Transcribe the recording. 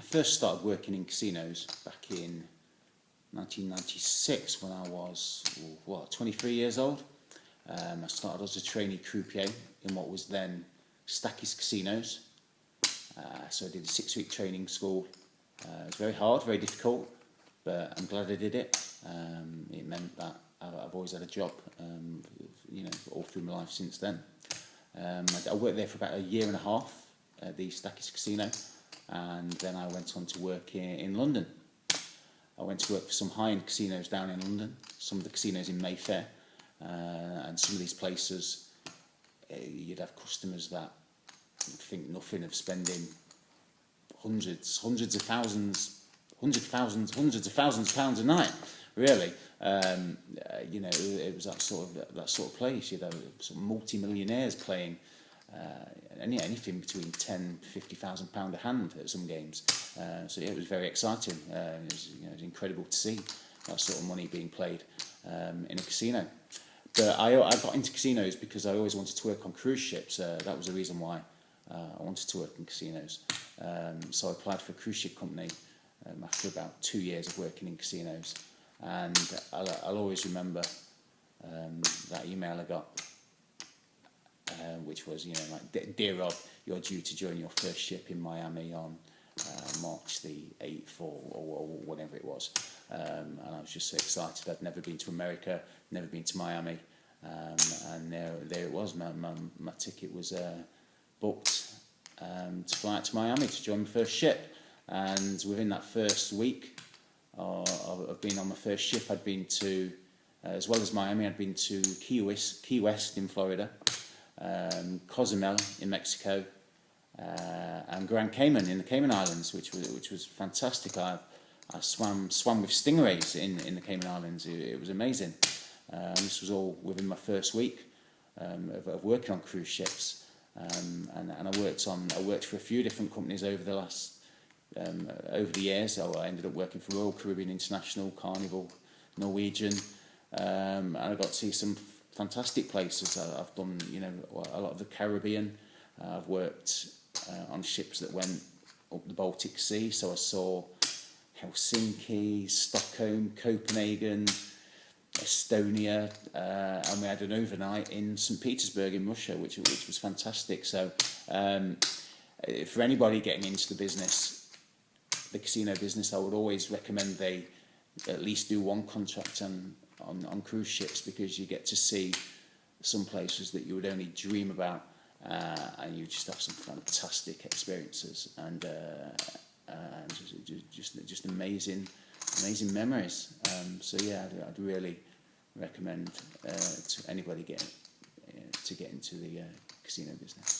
first started working in casinos back in 1996 when I was, 23 years old. I started as a trainee croupier in what was then Stackis Casinos. So I did a 6-week training school. It was very hard, very difficult, but I'm glad I did it. It meant that I've always had a job, all through my life since then. I worked there for about a year and a half at the Stackis Casino, and then I went on to work in London. I went to work for some high-end casinos down in London, some of the casinos in Mayfair, and some of these places, you'd have customers that would think nothing of spending hundreds of thousands of pounds a night, really. It was that sort of place. You'd have some multi-millionaires playing anything between £10,000–50,000 a hand at some games. So yeah, it was very exciting. It was incredible to see that sort of money being played in a casino. But I got into casinos because I always wanted to work on cruise ships. That was the reason why I wanted to work in casinos. So I applied for a cruise ship company after about 2 years of working in casinos. And I'll always remember that email I got, which was, "Dear Rob, you're due to join your first ship in Miami on March the 8th or whatever it was." And I was just so excited. I'd never been to America, never been to Miami, and there it was. My ticket was booked to fly out to Miami to join my first ship. And within that first week of being on my first ship, I'd been to, as well as Miami, I'd been to Key West in Florida, Cozumel in Mexico, and Grand Cayman in the Cayman Islands, which was fantastic. I swam with stingrays in the Cayman Islands. It was amazing. This was all within my first week of working on cruise ships, and I worked for a few different companies over the years. So I ended up working for Royal Caribbean International, Carnival, Norwegian, and I got to see some fantastic places. I've done, a lot of the Caribbean. I've worked on ships that went up the Baltic Sea, so I saw Helsinki, Stockholm, Copenhagen, Estonia, and we had an overnight in St. Petersburg in Russia, which was fantastic. So for anybody getting into the casino business, I would always recommend they at least do one contract on cruise ships, because you get to see some places that you would only dream about, and you just have some fantastic experiences and just amazing memories. So yeah, I'd really recommend to anybody to get into the casino business.